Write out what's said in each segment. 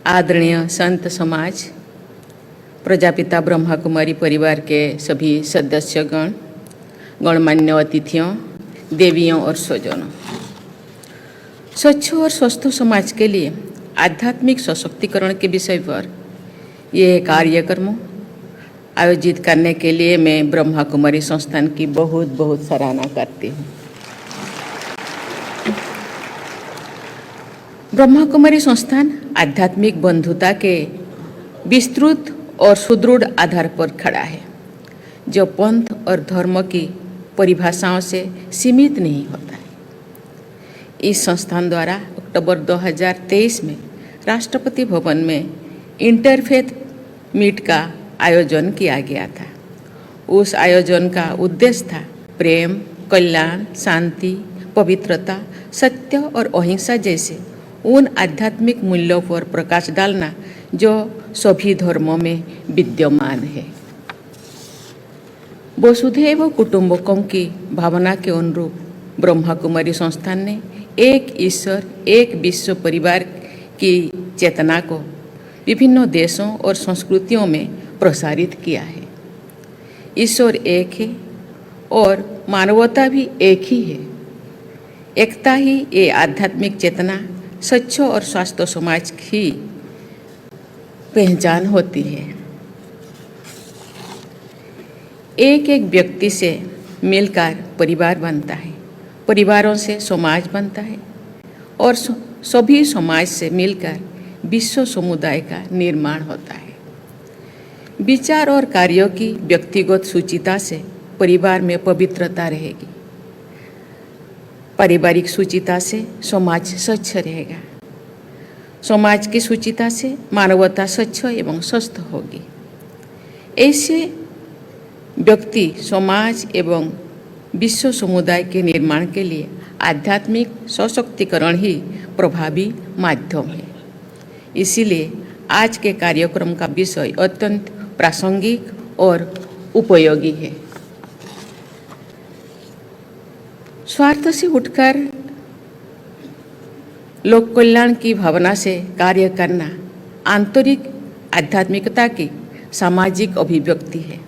आदरणीय संत समाज, प्रजापिता ब्रह्मा कुमारी परिवार के सभी सदस्यगण, गणमान्य अतिथियों, देवियों और स्वजनों, स्वच्छ और स्वस्थ समाज के लिए आध्यात्मिक सशक्तिकरण के विषय पर ये कार्यक्रम आयोजित करने के लिए मैं ब्रह्मा कुमारी संस्थान की बहुत बहुत सराहना करती हूँ। ब्रह्मा कुमारी संस्थान आध्यात्मिक बंधुता के विस्तृत और सुदृढ़ आधार पर खड़ा है, जो पंथ और धर्म की परिभाषाओं से सीमित नहीं होता है। इस संस्थान द्वारा अक्टूबर 2023 में राष्ट्रपति भवन में इंटरफेथ मीट का आयोजन किया गया था। उस आयोजन का उद्देश्य था प्रेम, कल्याण, शांति, पवित्रता, सत्य और अहिंसा जैसे उन आध्यात्मिक मूल्यों पर प्रकाश डालना जो सभी धर्मों में विद्यमान है। वसुधैव कुटुंबकम की भावना के अनुरूप ब्रह्मा कुमारी संस्थान ने एक ईश्वर एक विश्व परिवार की चेतना को विभिन्न देशों और संस्कृतियों में प्रसारित किया है। ईश्वर एक है और मानवता भी एक ही है। एकता ही ये आध्यात्मिक चेतना, स्वच्छ और स्वस्थ समाज की पहचान होती है। एक एक व्यक्ति से मिलकर परिवार बनता है, परिवारों से समाज बनता है और सभी समाज से मिलकर विश्व समुदाय का निर्माण होता है। विचार और कार्यों की व्यक्तिगत सुचिता से परिवार में पवित्रता रहेगी। पारिवारिक सुचिता से समाज स्वच्छ रहेगा। समाज की सुचिता से मानवता स्वच्छ एवं स्वस्थ होगी। ऐसे व्यक्ति समाज एवं विश्व समुदाय के निर्माण के लिए आध्यात्मिक सशक्तिकरण ही प्रभावी माध्यम है। इसीलिए आज के कार्यक्रम का विषय अत्यंत प्रासंगिक और उपयोगी है। स्वार्थ से उठकर लोक कल्याण की भावना से कार्य करना आंतरिक आध्यात्मिकता की सामाजिक अभिव्यक्ति है।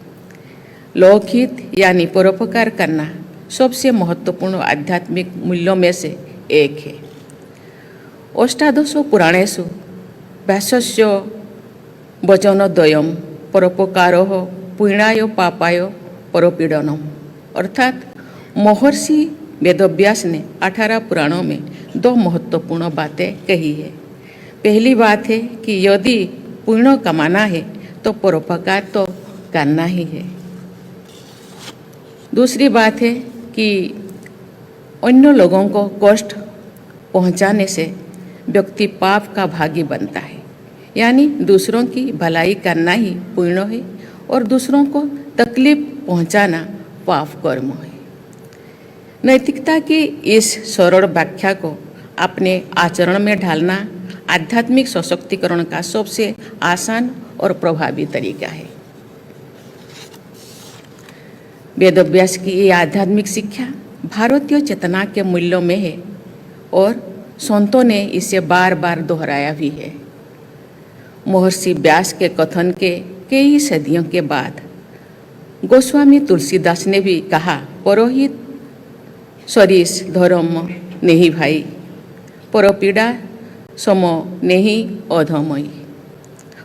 लोकहित यानी परोपकार करना सबसे महत्वपूर्ण आध्यात्मिक मूल्यों में से एक है। अष्टादश पुराणेषु व्यासस्य वचनद्वयम् परोपकारोः पुण्याय पापाय परपीडनम्, अर्थात महर्षि वेदव्यास ने 18 पुराणों में 2 महत्वपूर्ण बातें कही है। पहली बात है कि यदि पुण्य कमाना है तो परोपकार तो करना ही है। दूसरी बात है कि अन्य लोगों को कष्ट पहुंचाने से व्यक्ति पाप का भागी बनता है, यानी दूसरों की भलाई करना ही पुण्य है और दूसरों को तकलीफ पहुंचाना पाप कर्म है। नैतिकता की इस सरल व्याख्या को अपने आचरण में ढालना आध्यात्मिक सशक्तिकरण का सबसे आसान और प्रभावी तरीका है। वेदव्यास की ये आध्यात्मिक शिक्षा भारतीय चेतना के मूल्यों में है और संतों ने इसे बार बार दोहराया भी है। महर्षि व्यास के कथन के कई सदियों के बाद गोस्वामी तुलसीदास ने भी कहा, परोहित सरिस धर्म नहीं भाई, परपीड़ा सम नहीं अधमई,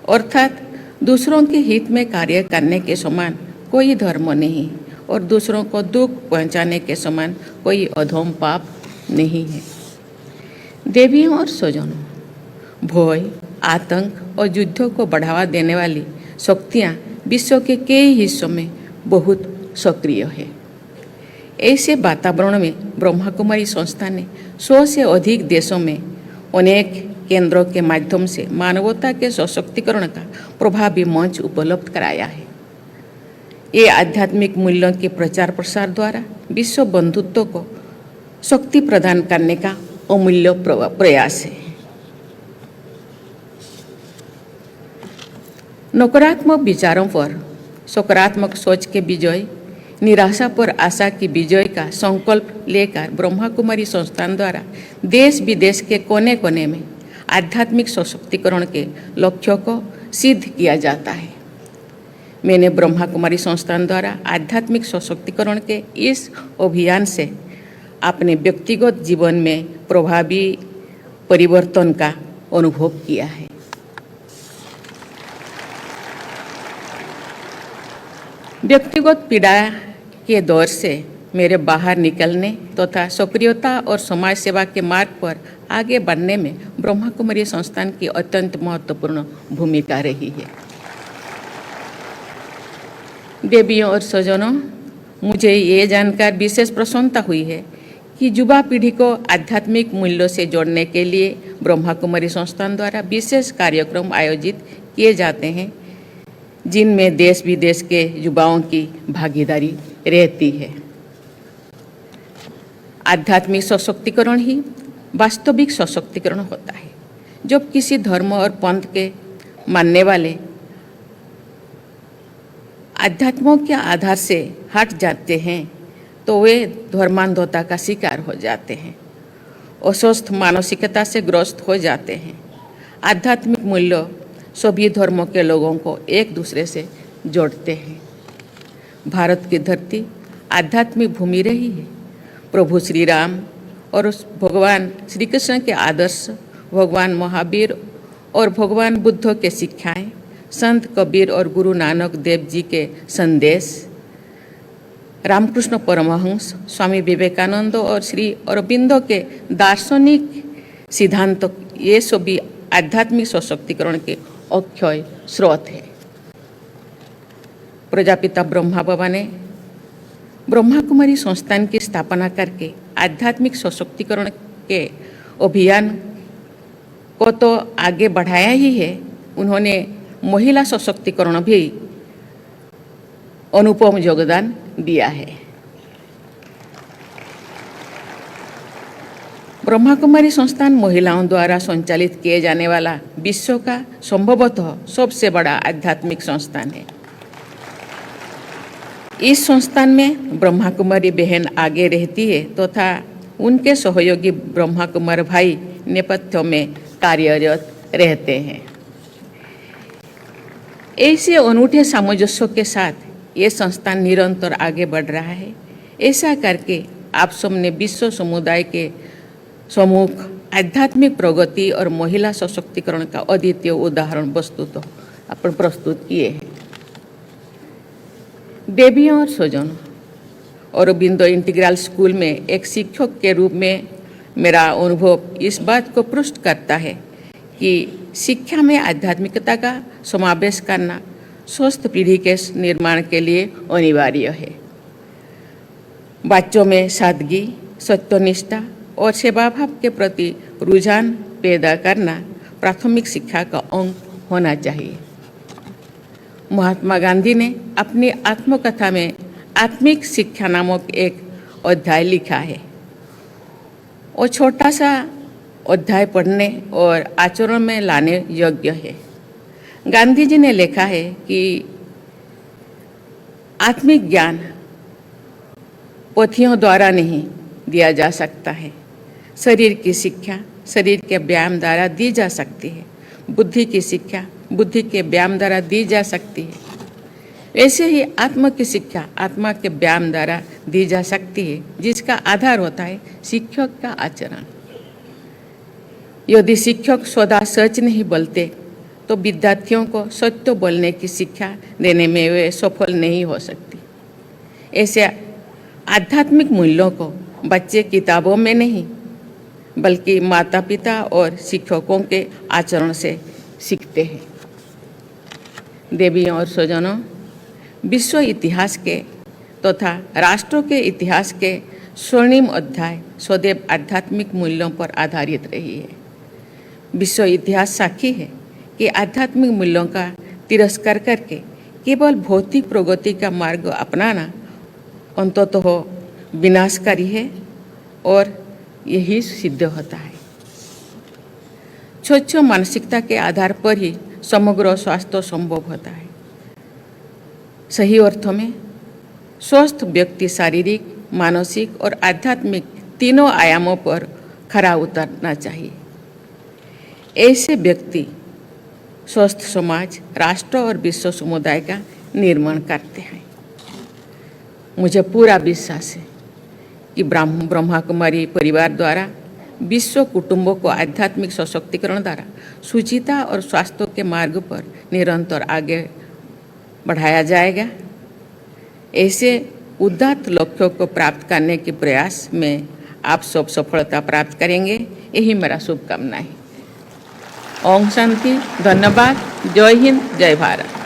अर्थात दूसरों के हित में कार्य करने के समान कोई धर्म नहीं और दूसरों को दुख पहुंचाने के समान कोई अधम पाप नहीं है। देवियों और स्वजनों, भय, आतंक और युद्धों को बढ़ावा देने वाली शक्तियाँ विश्व के कई हिस्सों में बहुत सक्रिय है। ऐसे वातावरण में ब्रह्मा कुमारी संस्था ने 100 से अधिक देशों में अनेक केंद्रों के माध्यम से मानवता के सशक्तिकरण का प्रभावी मंच उपलब्ध कराया है। ये आध्यात्मिक मूल्यों के प्रचार प्रसार द्वारा विश्व बंधुत्व को शक्ति प्रदान करने का अमूल्य प्रयास है। नकारात्मक विचारों पर सकारात्मक सोच के विजय, निराशा पर आशा की विजय का संकल्प लेकर ब्रह्मा कुमारी संस्थान द्वारा देश विदेश के कोने कोने में आध्यात्मिक सशक्तिकरण के लक्ष्यों को सिद्ध किया जाता है। मैंने ब्रह्मा कुमारी संस्थान द्वारा आध्यात्मिक सशक्तिकरण के इस अभियान से अपने व्यक्तिगत जीवन में प्रभावी परिवर्तन का अनुभव किया है। व्यक्तिगत पीड़ा के दौर से मेरे बाहर निकलने तथा सक्रियता और समाज सेवा के मार्ग पर आगे बढ़ने में ब्रह्मा कुमारी संस्थान की अत्यंत महत्वपूर्ण भूमिका रही है। देवियों और स्वजनों, मुझे ये जानकर विशेष प्रसन्नता हुई है कि युवा पीढ़ी को आध्यात्मिक मूल्यों से जोड़ने के लिए ब्रह्मा कुमारी संस्थान द्वारा विशेष कार्यक्रम आयोजित किए जाते हैं, जिनमें देश विदेश के युवाओं की भागीदारी रहती है। आध्यात्मिक सशक्तिकरण ही वास्तविक सशक्तिकरण होता है। जब किसी धर्म और पंथ के मानने वाले अध्यात्मों के आधार से हट जाते हैं तो वे धर्मांधता का शिकार हो जाते हैं, अस्वस्थ मानसिकता से ग्रस्त हो जाते हैं। आध्यात्मिक मूल्य सभी धर्मों के लोगों को एक दूसरे से जोड़ते हैं। भारत की धरती आध्यात्मिक भूमि रही है। प्रभु श्री राम और उस भगवान श्री कृष्ण के आदर्श, भगवान महावीर और भगवान बुद्ध के शिक्षाएं, संत कबीर और गुरु नानक देव जी के संदेश, रामकृष्ण परमहंस, स्वामी विवेकानंद और श्री अरबिंदो के दार्शनिक सिद्धांत, ये सभी आध्यात्मिक सशक्तिकरण के अक्षय स्रोत है। प्रजापिता ब्रह्मा बाबा ने ब्रह्मा कुमारी संस्थान की स्थापना करके आध्यात्मिक सशक्तिकरण के अभियान को तो आगे बढ़ाया ही है, उन्होंने महिला सशक्तिकरण भी अनुपम योगदान दिया है। ब्रह्मा कुमारी संस्थान महिलाओं द्वारा संचालित किए जाने वाला विश्व का संभवतः सबसे बड़ा आध्यात्मिक संस्थान है। इस संस्थान में ब्रह्मा कुमारी बहन आगे रहती है तथा उनके सहयोगी ब्रह्मा कुमार भाई नेपथ्य में कार्यरत रहते हैं। ऐसे अनूठे सामंजस्य के साथ ये संस्थान निरंतर आगे बढ़ रहा है। ऐसा करके आप सबने विश्व समुदाय के सम्मुख आध्यात्मिक प्रगति और महिला सशक्तिकरण का अद्वितीय उदाहरण वस्तुतः अपन प्रस्तुत किए हैं। देवियों और स्वजनों, अरबिंदो इंटीग्रल स्कूल में एक शिक्षक के रूप में मेरा अनुभव इस बात को पुष्ट करता है कि शिक्षा में आध्यात्मिकता का समावेश करना स्वस्थ पीढ़ी के निर्माण के लिए अनिवार्य है। बच्चों में सादगी, सत्यनिष्ठा और सेवाभाव के प्रति रुझान पैदा करना प्राथमिक शिक्षा का अंग होना चाहिए। महात्मा गांधी ने अपनी आत्मकथा में आत्मिक शिक्षा नामक एक अध्याय लिखा है। वो छोटा सा अध्याय पढ़ने और आचरण में लाने योग्य है। गांधी जी ने लिखा है कि आत्मिक ज्ञान पोथियों द्वारा नहीं दिया जा सकता है। शरीर की शिक्षा शरीर के व्यायाम द्वारा दी जा सकती है। बुद्धि की शिक्षा बुद्धि के व्यायाम द्वारा दी जा सकती है। ऐसे ही आत्मा की शिक्षा आत्मा के व्यायाम द्वारा दी जा सकती है, जिसका आधार होता है शिक्षक का आचरण। यदि शिक्षक सदा सच नहीं बोलते तो विद्यार्थियों को सत्य बोलने की शिक्षा देने में वे सफल नहीं हो सकती। ऐसे आध्यात्मिक मूल्यों को बच्चे किताबों में नहीं बल्कि माता पिता और शिक्षकों के आचरण से सीखते हैं। देवियों और स्वजनों, विश्व इतिहास के तथा राष्ट्रों के इतिहास के स्वर्णिम अध्याय सदैव आध्यात्मिक मूल्यों पर आधारित रही है। विश्व इतिहास साक्षी है कि आध्यात्मिक मूल्यों का तिरस्कार करके केवल भौतिक प्रगति का मार्ग अपनाना अंततः विनाशकारी है और यही सिद्ध होता है। स्वच्छ मानसिकता के आधार पर ही समग्र स्वास्थ्य संभव होता है। सही अर्थों में स्वस्थ व्यक्ति शारीरिक, मानसिक और आध्यात्मिक तीनों आयामों पर खरा उतरना चाहिए। ऐसे व्यक्ति स्वस्थ समाज, राष्ट्र और विश्व समुदाय का निर्माण करते हैं। मुझे पूरा विश्वास है कि ब्रह्मा कुमारी परिवार द्वारा विश्व कुटुंबों को आध्यात्मिक सशक्तिकरण द्वारा सुचिता और स्वास्थ्य के मार्ग पर निरंतर आगे बढ़ाया जाएगा। ऐसे उदात्त लक्ष्यों को प्राप्त करने के प्रयास में आप सब सफलता प्राप्त करेंगे, यही मेरा शुभकामना है। ओम शांति। धन्यवाद। जय हिंद, जय भारत।